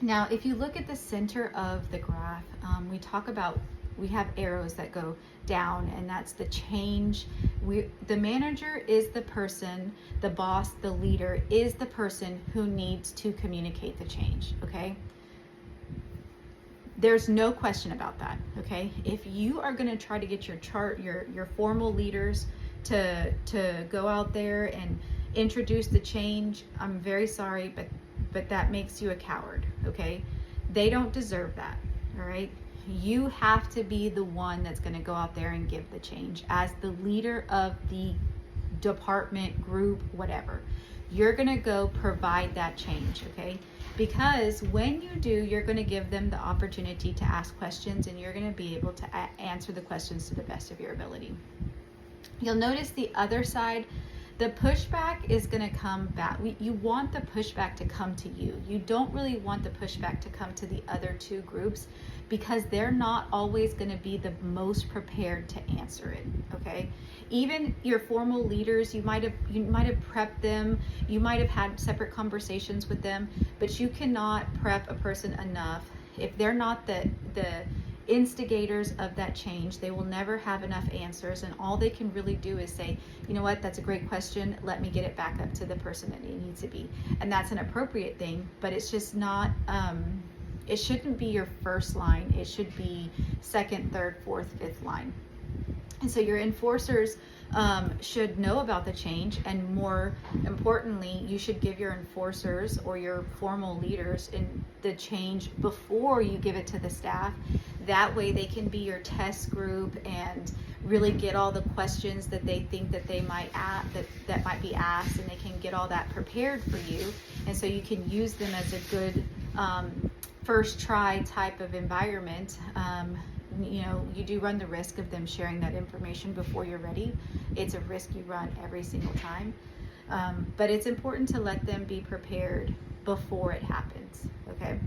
Now, if you look at the center of the graph, we talk about, we have arrows that go down, and that's the change. The manager is the person, the boss, the leader is the person who needs to communicate the change, okay? There's no question about that, okay? If you are going to try to get your formal leaders to go out there and introduce the change, I'm very sorry, but that makes you a coward, okay? They don't deserve that, all right? You have to be the one that's going to go out there and give the change as the leader of the department, group, whatever. You're going to go provide that change, okay? Because when you do, you're going to give them the opportunity to ask questions, and you're going to be able to answer the questions to the best of your ability. You'll notice the other side, the pushback is going to come back. You want the pushback to come to you. You don't really want the pushback to come to the other two groups, because they're not always going to be the most prepared to answer it, okay? Even your formal leaders, you might have prepped them, you might have had separate conversations with them, but you cannot prep a person enough. If they're not the instigators of that change, they will never have enough answers, and all they can really do is say, you know what, that's a great question, let me get it back up to the person that it needs to be. And that's an appropriate thing, but it's just not, it shouldn't be your first line. It should be second, third, fourth, fifth line. And so your enforcers should know about the change, and more importantly, you should give your enforcers or your formal leaders in the change before you give it to the staff. That way they can be your test group and really get all the questions that they think that they might that might be asked, and they can get all that prepared for you, and so you can use them as a good first try type of environment. You know, you do run the risk of them sharing that information before you're ready. It's a risk you run every single time. But it's important to let them be prepared before it happens, okay?